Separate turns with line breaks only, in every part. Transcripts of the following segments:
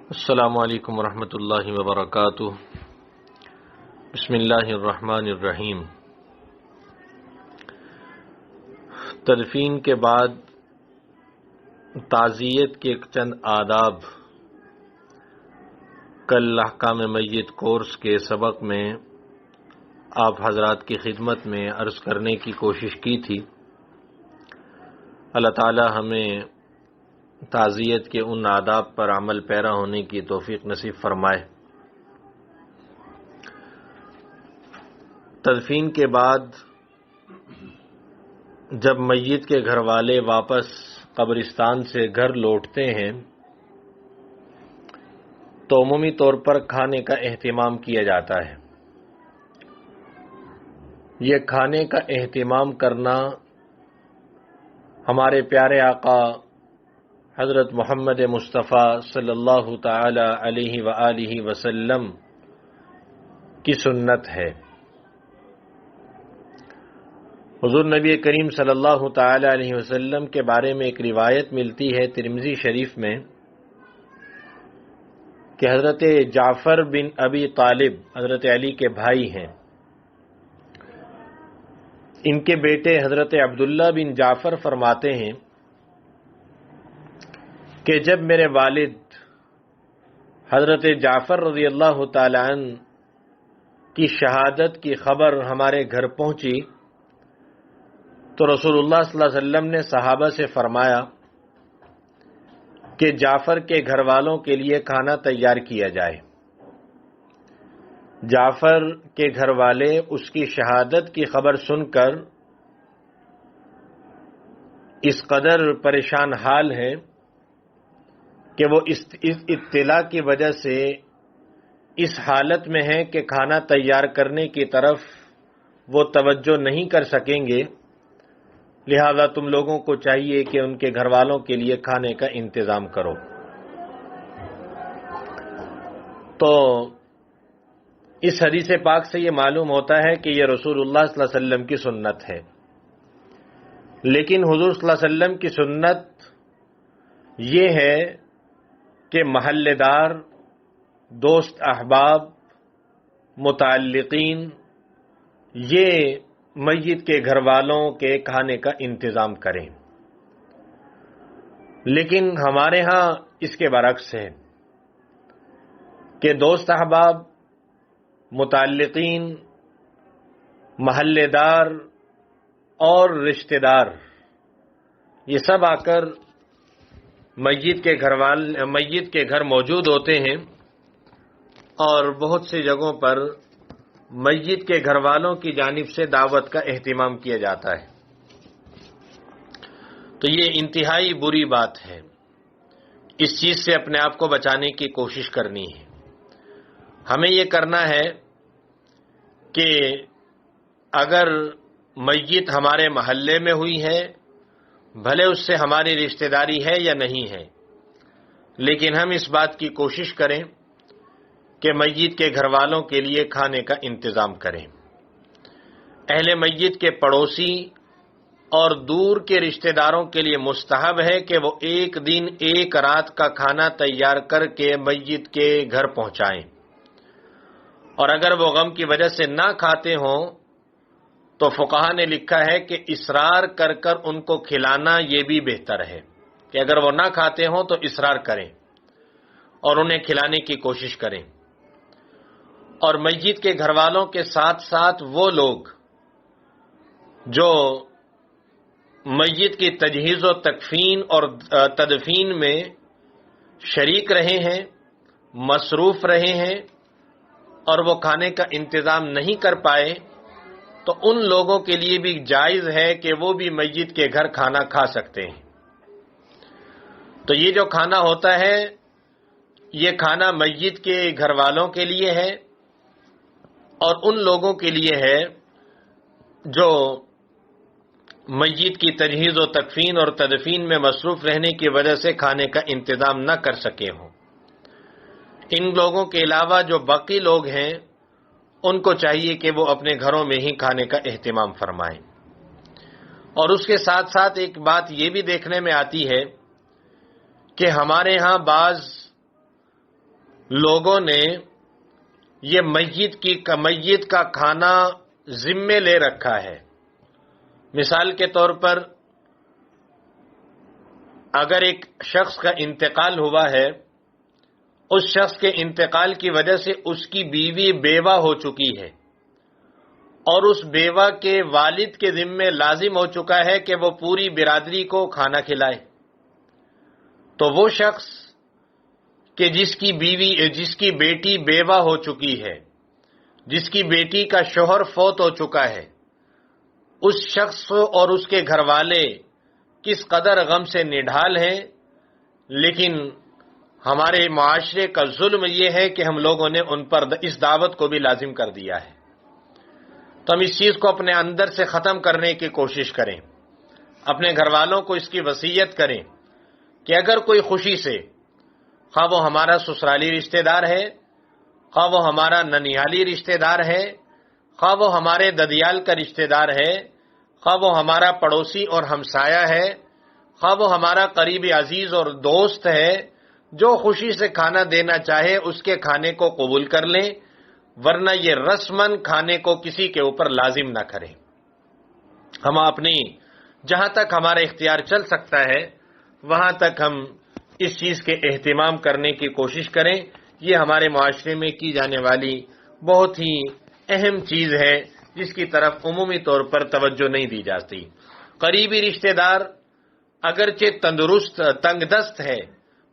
السلام علیکم ورحمۃ اللہ وبرکاتہ۔ بسم اللہ الرحمن الرحیم۔ تدفین کے بعد تعزیت کے چند آداب کل احکام میت کورس کے سبق میں آپ حضرات کی خدمت میں عرض کرنے کی کوشش کی تھی۔ اللہ تعالی ہمیں تعزیت کے ان آداب پر عمل پیرا ہونے کی توفیق نصیب فرمائے۔ تدفین کے بعد جب میت کے گھر والے واپس قبرستان سے گھر لوٹتے ہیں تو عمومی طور پر کھانے کا اہتمام کیا جاتا ہے۔ یہ کھانے کا اہتمام کرنا ہمارے پیارے آقا حضرت محمد مصطفیٰ صلی اللہ تعالی علیہ وآلہ وسلم کی سنت ہے۔ حضور نبی کریم صلی اللہ تعالی علیہ وسلم کے بارے میں ایک روایت ملتی ہے ترمذی شریف میں کہ حضرت جعفر بن ابی طالب حضرت علی کے بھائی ہیں، ان کے بیٹے حضرت عبداللہ بن جعفر فرماتے ہیں کہ جب میرے والد حضرت جعفر رضی اللہ تعالی عنہ کی شہادت کی خبر ہمارے گھر پہنچی تو رسول اللہ صلی اللہ علیہ وسلم نے صحابہ سے فرمایا کہ جعفر کے گھر والوں کے لیے کھانا تیار کیا جائے۔ جعفر کے گھر والے اس کی شہادت کی خبر سن کر اس قدر پریشان حال ہیں کہ وہ اس اطلاع کی وجہ سے اس حالت میں ہیں کہ کھانا تیار کرنے کی طرف وہ توجہ نہیں کر سکیں گے، لہذا تم لوگوں کو چاہیے کہ ان کے گھر والوں کے لیے کھانے کا انتظام کرو۔ تو اس حدیث پاک سے یہ معلوم ہوتا ہے کہ یہ رسول اللہ صلی اللہ علیہ وسلم کی سنت ہے، لیکن حضور صلی اللہ علیہ وسلم کی سنت یہ ہے کہ محلے دار، دوست احباب، متعلقین یہ میت کے گھر والوں کے کھانے کا انتظام کریں، لیکن ہمارے ہاں اس کے برعکس ہے کہ دوست احباب، متعلقین، محلے دار اور رشتہ دار یہ سب آ کر میت کے گھر موجود ہوتے ہیں، اور بہت سی جگہوں پر میت کے گھر والوں کی جانب سے دعوت کا اہتمام کیا جاتا ہے۔ تو یہ انتہائی بری بات ہے، اس چیز سے اپنے آپ کو بچانے کی کوشش کرنی ہے۔ ہمیں یہ کرنا ہے کہ اگر میت ہمارے محلے میں ہوئی ہے، بھلے اس سے ہماری رشتہ داری ہے یا نہیں ہے، لیکن ہم اس بات کی کوشش کریں کہ میت کے گھر والوں کے لیے کھانے کا انتظام کریں۔ اہل میت کے پڑوسی اور دور کے رشتہ داروں کے لیے مستحب ہے کہ وہ ایک دن ایک رات کا کھانا تیار کر کے میت کے گھر پہنچائیں، اور اگر وہ غم کی وجہ سے نہ کھاتے ہوں تو فقہا نے لکھا ہے کہ اصرار کر کر ان کو کھلانا یہ بھی بہتر ہے، کہ اگر وہ نہ کھاتے ہوں تو اصرار کریں اور انہیں کھلانے کی کوشش کریں۔ اور میت کے گھر والوں کے ساتھ ساتھ وہ لوگ جو میت کی تجہیز و تکفین اور تدفین میں شریک رہے ہیں، مصروف رہے ہیں، اور وہ کھانے کا انتظام نہیں کر پائے، تو ان لوگوں کے لیے بھی جائز ہے کہ وہ بھی میت کے گھر کھانا کھا سکتے ہیں۔ تو یہ جو کھانا ہوتا ہے یہ کھانا میت کے گھر والوں کے لیے ہے اور ان لوگوں کے لیے ہے جو میت کی تجہیز و تکفین اور تدفین میں مصروف رہنے کی وجہ سے کھانے کا انتظام نہ کر سکے ہوں۔ ان لوگوں کے علاوہ جو باقی لوگ ہیں ان کو چاہیے کہ وہ اپنے گھروں میں ہی کھانے کا اہتمام فرمائیں۔ اور اس کے ساتھ ساتھ ایک بات یہ بھی دیکھنے میں آتی ہے کہ ہمارے ہاں بعض لوگوں نے یہ میت کا کھانا ذمے لے رکھا ہے۔ مثال کے طور پر اگر ایک شخص کا انتقال ہوا ہے، اس شخص کے انتقال کی وجہ سے اس کی بیوی بیوہ ہو چکی ہے اور اس بیوہ کے والد کے ذمے لازم ہو چکا ہے کہ وہ پوری برادری کو کھانا کھلائے، تو وہ شخص کہ جس کی بیٹی بیوہ ہو چکی ہے، جس کی بیٹی کا شوہر فوت ہو چکا ہے، اس شخص اور اس کے گھر والے کس قدر غم سے نڈھال ہیں، لیکن ہمارے معاشرے کا ظلم یہ ہے کہ ہم لوگوں نے ان پر اس دعوت کو بھی لازم کر دیا ہے۔ تو ہم اس چیز کو اپنے اندر سے ختم کرنے کی کوشش کریں، اپنے گھر والوں کو اس کی وصیت کریں کہ اگر کوئی خوشی سے، خواہ وہ ہمارا سسرالی رشتہ دار ہے، خواہ وہ ہمارا ننیالی رشتہ دار ہے، خواہ وہ ہمارے ددیال کا رشتہ دار ہے، خواہ وہ ہمارا پڑوسی اور ہمسایہ ہے، خواہ وہ ہمارا قریبی عزیز اور دوست ہے، جو خوشی سے کھانا دینا چاہے اس کے کھانے کو قبول کر لیں، ورنہ یہ رسماً کھانے کو کسی کے اوپر لازم نہ کریں۔ ہم اپنی جہاں تک ہمارا اختیار چل سکتا ہے وہاں تک ہم اس چیز کے اہتمام کرنے کی کوشش کریں۔ یہ ہمارے معاشرے میں کی جانے والی بہت ہی اہم چیز ہے جس کی طرف عمومی طور پر توجہ نہیں دی جاتی۔ قریبی رشتہ دار اگرچہ تنگ دست ہے،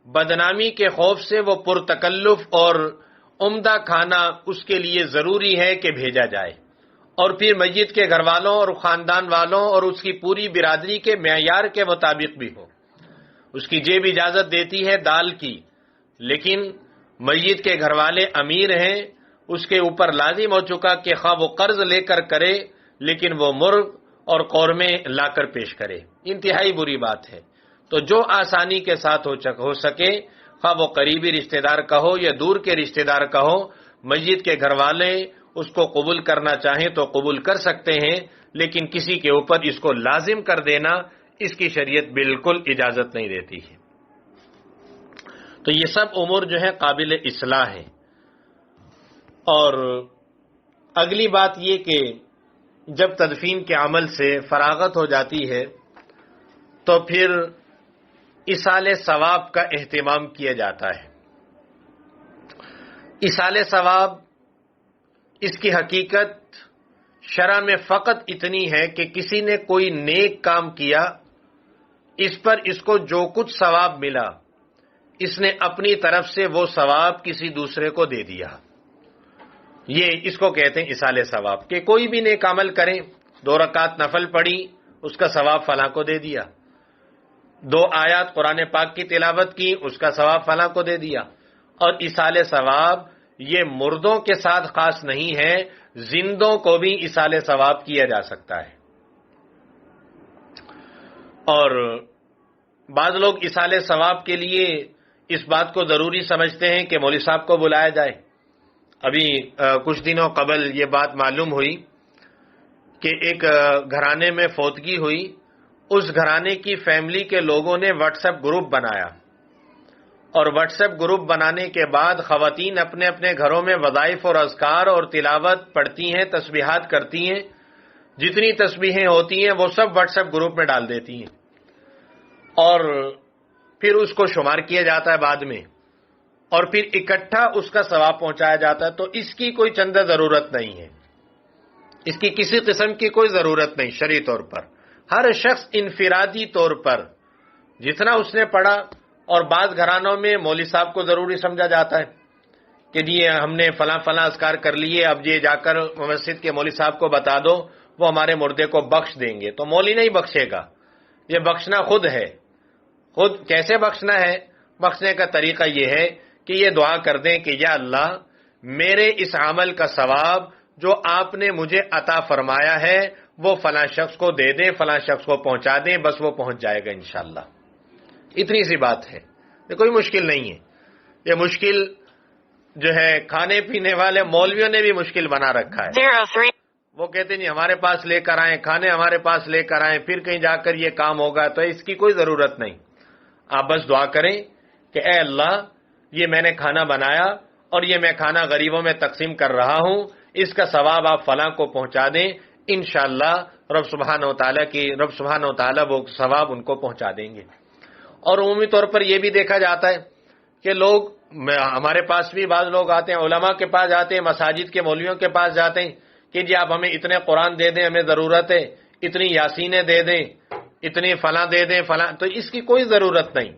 بدنامی کے خوف سے وہ پرتکلف اور عمدہ کھانا اس کے لیے ضروری ہے کہ بھیجا جائے، اور پھر میت کے گھر والوں اور خاندان والوں اور اس کی پوری برادری کے معیار کے مطابق بھی ہو۔ اس کی جیب اجازت دیتی ہے دال کی، لیکن میت کے گھر والے امیر ہیں، اس کے اوپر لازم ہو چکا کہ خواہ وہ قرض لے کر کرے لیکن وہ مرغ اور قورمے لا کر پیش کرے۔ انتہائی بری بات ہے۔ تو جو آسانی کے ساتھ ہو سکے، خواہ وہ قریبی رشتہ دار کا ہو یا دور کے رشتہ دار کا ہو، میت کے گھر والے اس کو قبول کرنا چاہیں تو قبول کر سکتے ہیں، لیکن کسی کے اوپر اس کو لازم کر دینا اس کی شریعت بالکل اجازت نہیں دیتی ہے۔ تو یہ سب امور جو ہے قابل اصلاح ہیں۔ اور اگلی بات یہ کہ جب تدفین کے عمل سے فراغت ہو جاتی ہے تو پھر ایصال ثواب کا اہتمام کیا جاتا ہے۔ ایصال ثواب اس کی حقیقت شرع میں فقط اتنی ہے کہ کسی نے کوئی نیک کام کیا، اس پر اس کو جو کچھ ثواب ملا اس نے اپنی طرف سے وہ ثواب کسی دوسرے کو دے دیا۔ یہ اس کو کہتے ہیں ایصال ثواب، کہ کوئی بھی نیک عمل کریں، 2 رکعت نفل پڑھی، اس کا ثواب فلاں کو دے دیا، 2 آیات قرآن پاک کی تلاوت کی، اس کا ثواب فلاں کو دے دیا۔ اور ایصال ثواب یہ مردوں کے ساتھ خاص نہیں ہے، زندوں کو بھی ایصال ثواب کیا جا سکتا ہے۔ اور بعض لوگ ایصال ثواب کے لیے اس بات کو ضروری سمجھتے ہیں کہ مولوی صاحب کو بلایا جائے۔ ابھی کچھ دنوں قبل یہ بات معلوم ہوئی کہ ایک گھرانے میں فوتگی ہوئی، اس گھرانے کی فیملی کے لوگوں نے واٹس ایپ گروپ بنایا، اور واٹس ایپ گروپ بنانے کے بعد خواتین اپنے اپنے گھروں میں وظائف اور اذکار اور تلاوت پڑھتی ہیں، تسبیحات کرتی ہیں، جتنی تسبیحیں ہوتی ہیں وہ سب واٹس ایپ گروپ میں ڈال دیتی ہیں، اور پھر اس کو شمار کیا جاتا ہے بعد میں، اور پھر اکٹھا اس کا ثواب پہنچایا جاتا ہے۔ تو اس کی کوئی چندہ ضرورت نہیں ہے، اس کی کسی قسم کی کوئی ضرورت نہیں شرعی طور پر۔ ہر شخص انفرادی طور پر جتنا اس نے پڑھا، اور بعض گھرانوں میں مولوی صاحب کو ضروری سمجھا جاتا ہے کہ جی ہم نے فلاں فلاں اذکار کر لیے، اب یہ جا کر مسجد کے مولوی صاحب کو بتا دو، وہ ہمارے مردے کو بخش دیں گے۔ تو مولوی نہیں بخشے گا، یہ بخشنا خود ہے۔ خود کیسے بخشنا ہے؟ بخشنے کا طریقہ یہ ہے کہ یہ دعا کر دیں کہ یا اللہ میرے اس عمل کا ثواب جو آپ نے مجھے عطا فرمایا ہے وہ فلاں شخص کو دے دیں، فلاں شخص کو پہنچا دیں، بس وہ پہنچ جائے گا انشاءاللہ۔ اتنی سی بات ہے، یہ کوئی مشکل نہیں ہے۔ یہ مشکل جو ہے کھانے پینے والے مولویوں نے بھی مشکل بنا رکھا ہے۔ وہ کہتے ہیں ہمارے پاس لے کر آئیں، کھانے ہمارے پاس لے کر آئیں، پھر کہیں جا کر یہ کام ہوگا، تو اس کی کوئی ضرورت نہیں۔ آپ بس دعا کریں کہ اے اللہ یہ میں نے کھانا بنایا اور یہ میں کھانا غریبوں میں تقسیم کر رہا ہوں، اس کا ثواب آپ فلاں کو پہنچا دیں، انشاءاللہ رب سبحانہ و تعالی وہ ثواب ان کو پہنچا دیں گے۔ اور عمومی طور پر یہ بھی دیکھا جاتا ہے کہ ہمارے پاس بھی بعض لوگ آتے ہیں، علماء کے پاس جاتے ہیں، مساجد کے مولویوں کے پاس جاتے ہیں کہ جی آپ ہمیں اتنے قرآن دے دیں، ہمیں ضرورت ہے، اتنی یاسینیں دے دیں، اتنی فلاں دے دیں فلاں، تو اس کی کوئی ضرورت نہیں۔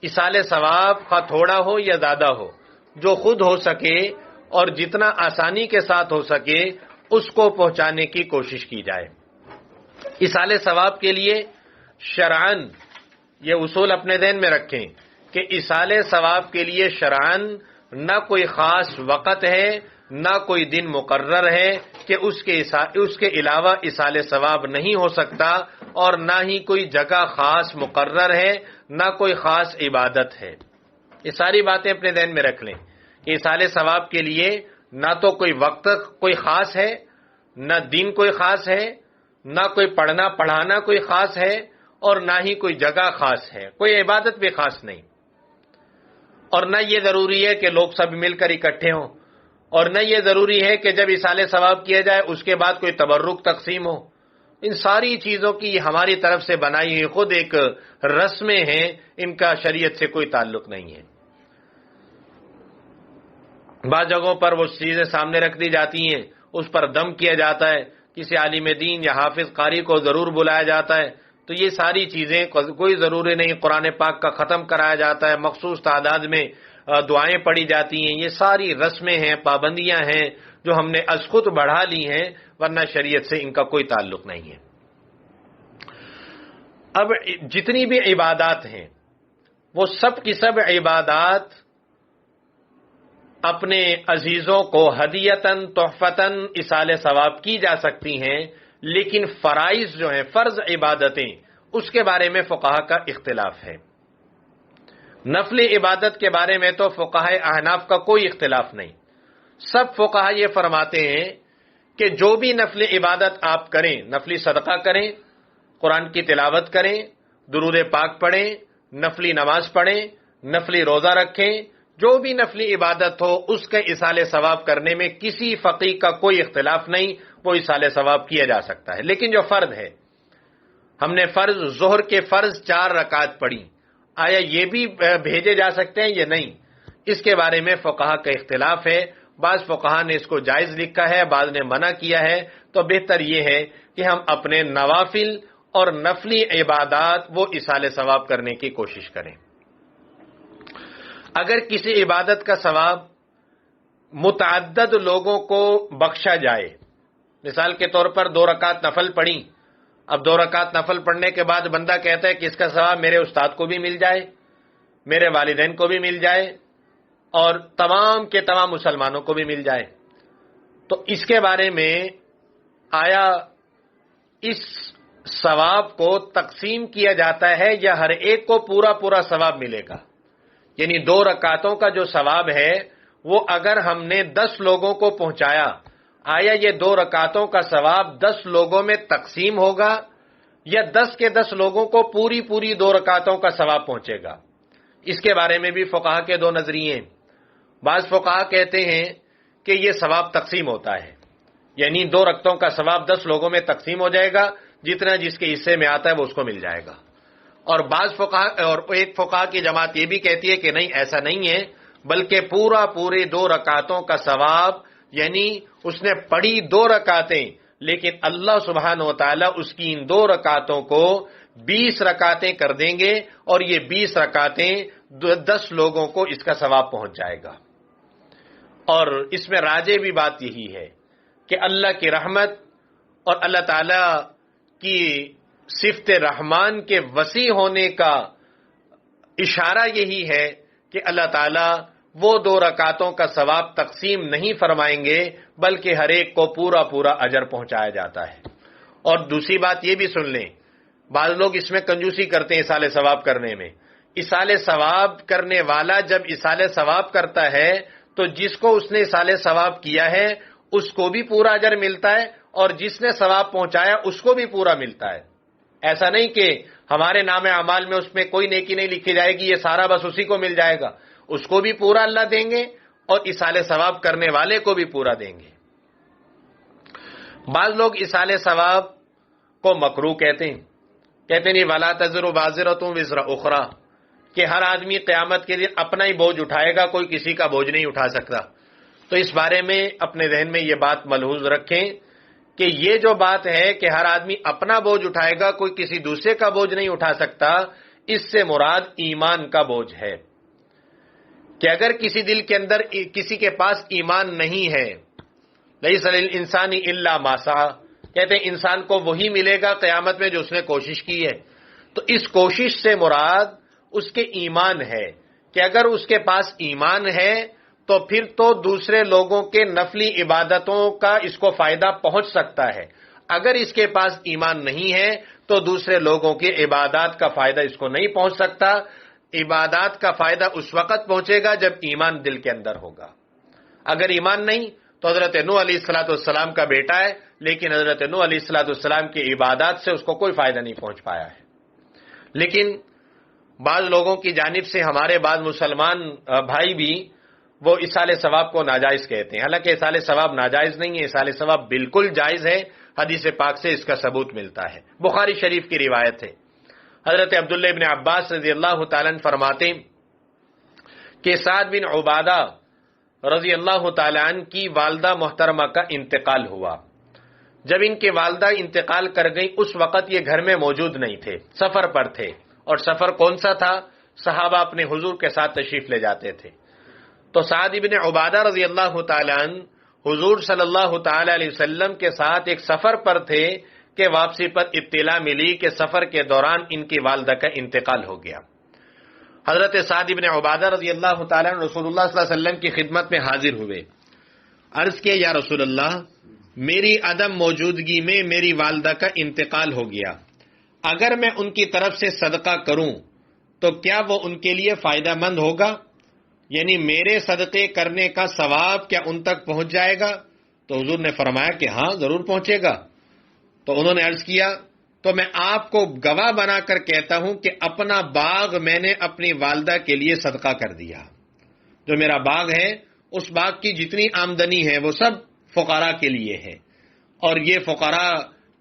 ایصال ثواب خواہ تھوڑا ہو یا زیادہ ہو، جو خود ہو سکے اور جتنا آسانی کے ساتھ ہو سکے اس کو پہنچانے کی کوشش کی جائے۔ ایصال ثواب کے لیے شرعاً یہ اصول اپنے ذہن میں رکھیں کہ ایصال ثواب کے لیے شرعاً نہ کوئی خاص وقت ہے، نہ کوئی دن مقرر ہے کہ اس کے علاوہ ایصال ثواب نہیں ہو سکتا، اور نہ ہی کوئی جگہ خاص مقرر ہے، نہ کوئی خاص عبادت ہے۔ یہ ساری باتیں اپنے ذہن میں رکھ لیں کہ ایصال ثواب کے لیے نہ تو کوئی وقت کوئی خاص ہے، نہ دن کوئی خاص ہے، نہ کوئی پڑھانا کوئی خاص ہے، اور نہ ہی کوئی جگہ خاص ہے، کوئی عبادت بھی خاص نہیں۔ اور نہ یہ ضروری ہے کہ لوگ سب مل کر اکٹھے ہوں، اور نہ یہ ضروری ہے کہ جب ایصال ثواب کیا جائے اس کے بعد کوئی تبرک تقسیم ہو۔ ان ساری چیزوں کی ہماری طرف سے بنائی ہوئی خود ایک رسمیں ہیں، ان کا شریعت سے کوئی تعلق نہیں ہے۔ بعض جگہوں پر وہ چیزیں سامنے رکھ دی جاتی ہیں، اس پر دم کیا جاتا ہے، کسی عالم دین یا حافظ قاری کو ضرور بلایا جاتا ہے، تو یہ ساری چیزیں کوئی ضروری نہیں۔ قرآن پاک کا ختم کرایا جاتا ہے، مخصوص تعداد میں دعائیں پڑھی جاتی ہیں، یہ ساری رسمیں ہیں، پابندیاں ہیں جو ہم نے از خود بڑھا لی ہیں، ورنہ شریعت سے ان کا کوئی تعلق نہیں ہے۔ اب جتنی بھی عبادات ہیں وہ سب کی سب عبادات اپنے عزیزوں کو ہدیتاً تحفتاً ایصال ثواب کی جا سکتی ہیں، لیکن فرائض جو ہیں، فرض عبادتیں، اس کے بارے میں فقہا کا اختلاف ہے۔ نفل عبادت کے بارے میں تو فقہاء احناف کا کوئی اختلاف نہیں۔ سب فقہا یہ فرماتے ہیں کہ جو بھی نفل عبادت آپ کریں، نفلی صدقہ کریں، قرآن کی تلاوت کریں، درود پاک پڑھیں، نفلی نماز پڑھیں، نفلی روزہ رکھیں، جو بھی نفلی عبادت ہو اس کے ایصال ثواب کرنے میں کسی فقیہ کا کوئی اختلاف نہیں، وہ ایصال ثواب کیا جا سکتا ہے۔ لیکن جو فرض ہے، ہم نے ظہر کے فرض 4 رکعت پڑھی، آیا یہ بھی بھیجے جا سکتے ہیں یا نہیں؟ اس کے بارے میں فقہا کا اختلاف ہے۔ بعض فقہا نے اس کو جائز لکھا ہے، بعض نے منع کیا ہے۔ تو بہتر یہ ہے کہ ہم اپنے نوافل اور نفلی عبادات وہ ایصال ثواب کرنے کی کوشش کریں۔ اگر کسی عبادت کا ثواب متعدد لوگوں کو بخشا جائے، مثال کے طور پر 2 رکعت نفل پڑھی، اب 2 رکعت نفل پڑھنے کے بعد بندہ کہتا ہے کہ اس کا ثواب میرے استاد کو بھی مل جائے، میرے والدین کو بھی مل جائے، اور تمام کے تمام مسلمانوں کو بھی مل جائے، تو اس کے بارے میں آیا اس ثواب کو تقسیم کیا جاتا ہے یا ہر ایک کو پورا ثواب ملے گا؟ یعنی 2 رکعتوں کا جو ثواب ہے وہ اگر ہم نے 10 لوگوں کو پہنچایا، آیا یہ 2 رکعتوں کا ثواب 10 لوگوں میں تقسیم ہوگا یا 10 کے 10 لوگوں کو پوری 2 رکعتوں کا ثواب پہنچے گا؟ اس کے بارے میں بھی فقہا کے 2 نظریے ہیں۔ بعض فقہا کہتے ہیں کہ یہ ثواب تقسیم ہوتا ہے، یعنی 2 رکعتوں کا ثواب 10 لوگوں میں تقسیم ہو جائے گا، جتنا جس کے حصے میں آتا ہے وہ اس کو مل جائے گا۔ اور ایک فقہا کی جماعت یہ بھی کہتی ہے کہ نہیں، ایسا نہیں ہے، بلکہ پورے 2 رکعتوں کا ثواب، یعنی اس نے پڑھی 2 رکعتیں، لیکن اللہ سبحانہ و تعالیٰ اس کی ان 2 رکعتوں کو 20 رکعتیں کر دیں گے، اور یہ 20 رکعتیں 10 لوگوں کو اس کا ثواب پہنچ جائے گا۔ اور اس میں راجح بھی بات یہی ہے کہ اللہ کی رحمت اور اللہ تعالیٰ کی صفت رحمان کے وسیع ہونے کا اشارہ یہی ہے کہ اللہ تعالیٰ وہ 2 رکعتوں کا ثواب تقسیم نہیں فرمائیں گے، بلکہ ہر ایک کو پورا اجر پہنچایا جاتا ہے۔ اور دوسری بات یہ بھی سن لیں، بعض لوگ اس میں کنجوسی کرتے ہیں ایصال ثواب کرنے میں۔ ایصال ثواب کرنے والا جب ایصال ثواب کرتا ہے تو جس کو اس نے ایصال ثواب کیا ہے اس کو بھی پورا اجر ملتا ہے، اور جس نے ثواب پہنچایا اس کو بھی پورا ملتا ہے۔ ایسا نہیں کہ ہمارے نام اعمال میں اس میں کوئی نیکی نہیں لکھی جائے گی، یہ سارا بس اسی کو مل جائے گا، اس کو بھی پورا اللہ دیں گے، اور ایصال ثواب کرنے والے کو بھی پورا دیں گے۔ بعض لوگ ایصال ثواب کو مکروہ کہتے ہیں نہیں وَلَا تَزِرُ وَازِرَةٌ وِزْرَ أُخْرَىٰ، کہ ہر آدمی قیامت کے دن اپنا ہی بوجھ اٹھائے گا، کوئی کسی کا بوجھ نہیں اٹھا سکتا۔ تو اس بارے میں اپنے ذہن میں یہ بات ملحوظ رکھیں کہ یہ جو بات ہے کہ ہر آدمی اپنا بوجھ اٹھائے گا، کوئی کسی دوسرے کا بوجھ نہیں اٹھا سکتا، اس سے مراد ایمان کا بوجھ ہے کہ اگر کسی دل کے اندر کسی کے پاس ایمان نہیں ہے، لَيْسَ لِلْإِنسَانِ إِلَّا مَا سَعَىٰ، کہتے ہیں انسان کو وہی ملے گا قیامت میں جو اس نے کوشش کی ہے۔ تو اس کوشش سے مراد اس کے ایمان ہے کہ اگر اس کے پاس ایمان ہے تو پھر تو دوسرے لوگوں کے نفلی عبادتوں کا اس کو فائدہ پہنچ سکتا ہے۔ اگر اس کے پاس ایمان نہیں ہے تو دوسرے لوگوں کی عبادات کا فائدہ اس کو نہیں پہنچ سکتا۔ عبادات کا فائدہ اس وقت پہنچے گا جب ایمان دل کے اندر ہوگا۔ اگر ایمان نہیں تو حضرت نوح علیہ السلام کا بیٹا ہے، لیکن حضرت نوح علیہ السلام کی عبادات سے اس کو کوئی فائدہ نہیں پہنچ پایا ہے۔ لیکن بعض لوگوں کی جانب سے ہمارے بعض مسلمان بھائی بھی وہ ایصال ثواب کو ناجائز کہتے ہیں، حالانکہ ایصال ثواب ناجائز نہیں ہے، ایصال ثواب بالکل جائز ہے، حدیث پاک سے اس کا ثبوت ملتا ہے۔ بخاری شریف کی روایت ہے، حضرت عبداللہ ابن عباس رضی اللہ تعالیٰ عنہ فرماتے ہیں کہ سعد بن عبادہ رضی اللہ تعالیٰ عنہ کی والدہ محترمہ کا انتقال ہوا۔ جب ان کے والدہ انتقال کر گئی اس وقت یہ گھر میں موجود نہیں تھے، سفر پر تھے، اور سفر کون سا تھا؟ صحابہ اپنے حضور کے ساتھ تشریف لے جاتے تھے۔ تو سعد بن عبادہ رضی اللہ تعالیٰ عنہ حضور صلی اللہ تعالیٰ علیہ وسلم کے ساتھ ایک سفر پر تھے کہ واپسی پر اطلاع ملی کہ سفر کے دوران ان کی والدہ کا انتقال ہو گیا۔ حضرت سعد بن عبادہ رضی اللہ تعالیٰ عنہ رسول اللہ صلی اللہ علیہ وسلم کی خدمت میں حاضر ہوئے، عرض کیا یا رسول اللہ، میری عدم موجودگی میں میری والدہ کا انتقال ہو گیا، اگر میں ان کی طرف سے صدقہ کروں تو کیا وہ ان کے لیے فائدہ مند ہوگا؟ یعنی میرے صدقے کرنے کا ثواب کیا ان تک پہنچ جائے گا؟ تو حضور نے فرمایا کہ ہاں ضرور پہنچے گا۔ تو انہوں نے عرض کیا تو میں آپ کو گواہ بنا کر کہتا ہوں کہ اپنا باغ میں نے اپنی والدہ کے لیے صدقہ کر دیا۔ جو میرا باغ ہے اس باغ کی جتنی آمدنی ہے وہ سب فقراء کے لیے ہے، اور یہ فقراء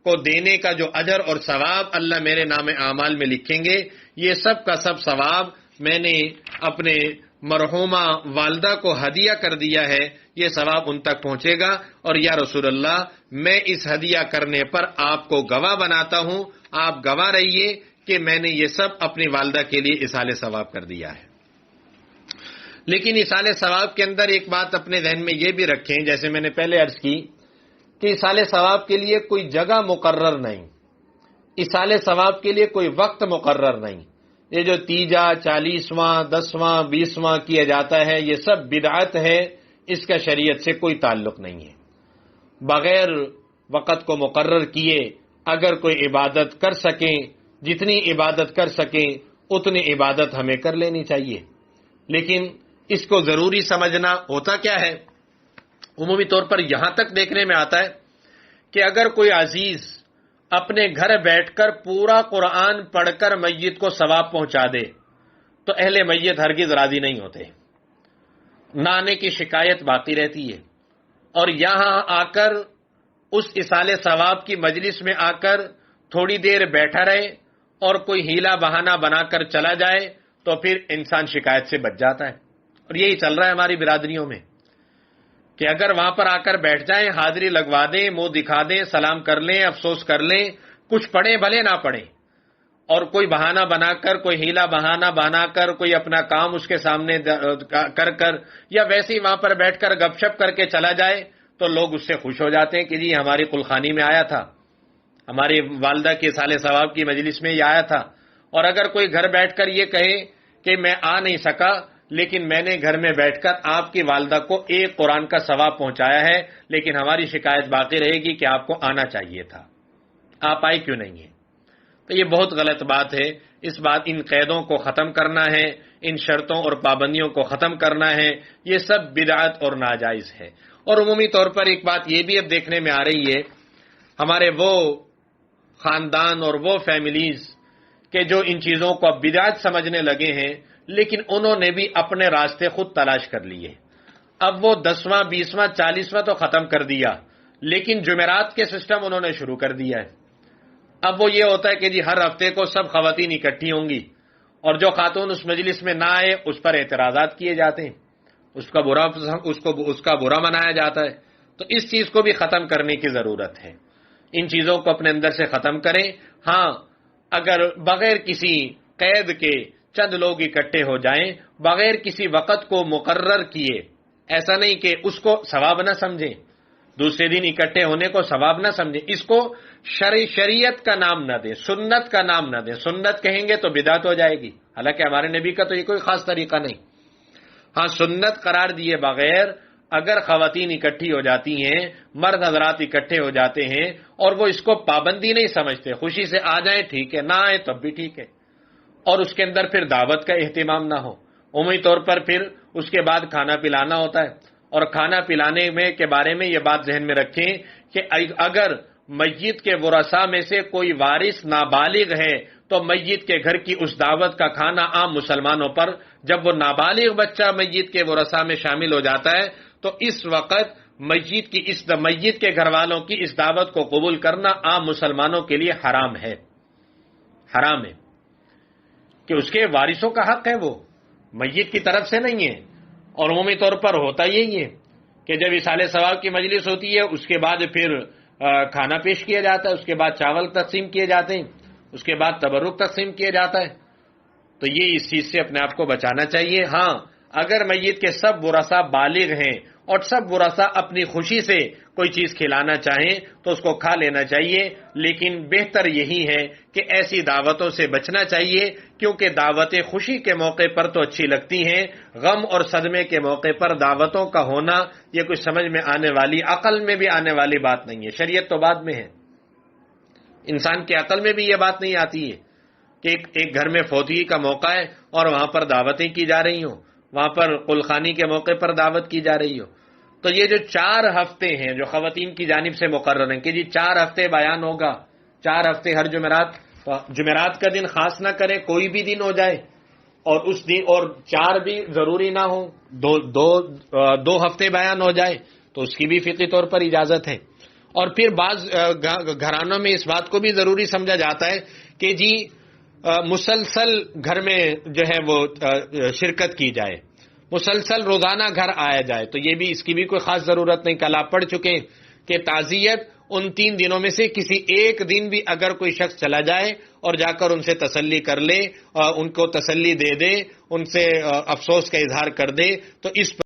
کو دینے کا جو اجر اور ثواب اللہ میرے نام اعمال میں لکھیں گے، یہ سب کا سب ثواب میں نے اپنے مرحومہ والدہ کو ہدیہ کر دیا ہے، یہ ثواب ان تک پہنچے گا۔ اور یا رسول اللہ، میں اس ہدیہ کرنے پر آپ کو گواہ بناتا ہوں، آپ گواہ رہیے کہ میں نے یہ سب اپنی والدہ کے لیے ایصال ثواب کر دیا ہے۔ لیکن ایصال ثواب کے اندر ایک بات اپنے ذہن میں یہ بھی رکھیں، جیسے میں نے پہلے عرض کی کہ ایصال ثواب کے لیے کوئی جگہ مقرر نہیں، ایصال ثواب کے لیے کوئی وقت مقرر نہیں۔ یہ جو تیجا، 40واں، 10واں، 20واں کیا جاتا ہے، یہ سب بدعت ہے، اس کا شریعت سے کوئی تعلق نہیں ہے۔ بغیر وقت کو مقرر کیے اگر کوئی عبادت کر سکیں، جتنی عبادت کر سکیں اتنی عبادت ہمیں کر لینی چاہیے۔ لیکن اس کو ضروری سمجھنا ہوتا کیا ہے؟ عمومی طور پر یہاں تک دیکھنے میں آتا ہے کہ اگر کوئی عزیز اپنے گھر بیٹھ کر پورا قرآن پڑھ کر میت کو ثواب پہنچا دے تو اہل میت ہرگز راضی نہیں ہوتے، نہ آنے کی شکایت باقی رہتی ہے، اور یہاں آ کر اس ایصال ثواب کی مجلس میں آ کر تھوڑی دیر بیٹھا رہے اور کوئی ہیلا بہانہ بنا کر چلا جائے تو پھر انسان شکایت سے بچ جاتا ہے۔ اور یہی چل رہا ہے ہماری برادریوں میں کہ اگر وہاں پر آ کر بیٹھ جائیں، حاضری لگوا دیں، منہ دکھا دیں، سلام کر لیں، افسوس کر لیں، کچھ پڑھیں بھلے نہ پڑھیں، اور کوئی بہانہ بنا کر، کوئی ہیلا بہانہ بنا کر، کوئی اپنا کام اس کے سامنے کر یا ویسے ہی وہاں پر بیٹھ کر گپ شپ کر کے چلا جائے تو لوگ اس سے خوش ہو جاتے ہیں کہ جی ہماری قلخانی میں آیا تھا، ہماری والدہ کے ایصال ثواب کی مجلس میں یہ آیا تھا۔ اور اگر کوئی گھر بیٹھ کر یہ کہے کہ میں آ نہیں سکا لیکن میں نے گھر میں بیٹھ کر آپ کی والدہ کو ایک قرآن کا ثواب پہنچایا ہے، لیکن ہماری شکایت باقی رہے گی کہ آپ کو آنا چاہیے تھا، آپ آئے کیوں نہیں ہیں؟ تو یہ بہت غلط بات ہے۔ ان قیدوں کو ختم کرنا ہے، ان شرطوں اور پابندیوں کو ختم کرنا ہے، یہ سب بدعت اور ناجائز ہے۔ اور عمومی طور پر ایک بات یہ بھی اب دیکھنے میں آ رہی ہے، ہمارے وہ خاندان اور وہ فیملیز کہ جو ان چیزوں کو اب بدعت سمجھنے لگے ہیں، لیکن انہوں نے بھی اپنے راستے خود تلاش کر لیے۔ اب وہ 10واں 20واں 40واں تو ختم کر دیا، لیکن جمعرات کے سسٹم انہوں نے شروع کر دیا ہے۔ اب وہ یہ ہوتا ہے کہ جی ہر ہفتے کو سب خواتین اکٹھی ہوں گی، اور جو خاتون اس مجلس میں نہ آئے اس پر اعتراضات کیے جاتے ہیں، اس کا برا منایا جاتا ہے۔ تو اس چیز کو بھی ختم کرنے کی ضرورت ہے، ان چیزوں کو اپنے اندر سے ختم کریں۔ ہاں، اگر بغیر کسی قید کے چند لوگ اکٹھے ہو جائیں، بغیر کسی وقت کو مقرر کیے، ایسا نہیں کہ اس کو ثواب نہ سمجھیں، دوسرے دن اکٹھے ہونے کو ثواب نہ سمجھیں، اس کو شریعت کا نام نہ دیں، سنت کا نام نہ دیں۔ سنت کہیں گے تو بدعت ہو جائے گی، حالانکہ ہمارے نبی کا تو یہ کوئی خاص طریقہ نہیں۔ ہاں، سنت قرار دیے بغیر اگر خواتین اکٹھی ہو جاتی ہیں، مرد حضرات اکٹھے ہو جاتے ہیں اور وہ اس کو پابندی نہیں سمجھتے، خوشی سے آ جائیں ٹھیک ہے، نہ آئے تب بھی ٹھیک ہے، اور اس کے اندر پھر دعوت کا اہتمام نہ ہو، عمومی طور پر پھر اس کے بعد کھانا پلانا ہوتا ہے، اور کھانا پلانے میں کے بارے میں یہ بات ذہن میں رکھیں کہ اگر میت کے ورثاء میں سے کوئی وارث نابالغ ہے تو میت کے گھر کی اس دعوت کا کھانا عام مسلمانوں پر، جب وہ نابالغ بچہ میت کے ورثاء میں شامل ہو جاتا ہے تو اس وقت میت کے گھر والوں کی اس دعوت کو قبول کرنا عام مسلمانوں کے لیے حرام ہے، حرام ہے، کہ اس کے وارثوں کا حق ہے، وہ میت کی طرف سے نہیں ہے۔ اور عمومی طور پر ہوتا یہی ہے کہ جب اصالہ ثواب کی مجلس ہوتی ہے اس کے بعد پھر کھانا پیش کیا جاتا ہے، اس کے بعد چاول تقسیم کیے جاتے ہیں، اس کے بعد تبرک تقسیم کیا جاتا ہے، تو یہ اس چیز سے اپنے آپ کو بچانا چاہیے۔ ہاں، اگر میت کے سب ورثاء بالغ ہیں اور سب ورثاء اپنی خوشی سے کوئی چیز کھلانا چاہیں تو اس کو کھا لینا چاہیے، لیکن بہتر یہی ہے کہ ایسی دعوتوں سے بچنا چاہیے، کیونکہ دعوتیں خوشی کے موقع پر تو اچھی لگتی ہیں، غم اور صدمے کے موقع پر دعوتوں کا ہونا یہ کوئی سمجھ میں آنے والی، عقل میں بھی آنے والی بات نہیں ہے۔ شریعت تو بعد میں ہے، انسان کی عقل میں بھی یہ بات نہیں آتی ہے کہ ایک گھر میں فوتگی کا موقع ہے اور وہاں پر دعوتیں کی جا رہی ہوں، وہاں پر قلخانی کے موقع پر دعوت کی جا رہی ہو۔ تو یہ جو 4 ہفتے ہیں جو خواتین کی جانب سے مقرر ہیں کہ جی 4 ہفتے بیان ہوگا، 4 ہفتے ہر جمعرات کا دن خاص نہ کریں، کوئی بھی دن ہو جائے، اور اس دن اور 4 بھی ضروری نہ ہو، دو ہفتے بیان ہو جائے تو اس کی بھی فقہی طور پر اجازت ہے۔ اور پھر بعض گھرانوں میں اس بات کو بھی ضروری سمجھا جاتا ہے کہ جی مسلسل گھر میں جو ہے وہ شرکت کی جائے، مسلسل روزانہ گھر آیا جائے، تو یہ بھی اس کی بھی کوئی خاص ضرورت نہیں۔ کل آپ پڑھ چکے کہ تعزیت ان 3 دنوں میں سے کسی ایک دن بھی اگر کوئی شخص چلا جائے اور جا کر ان سے تسلی کر لے، ان کو تسلی دے دے، ان سے افسوس کا اظہار کر دے، تو اس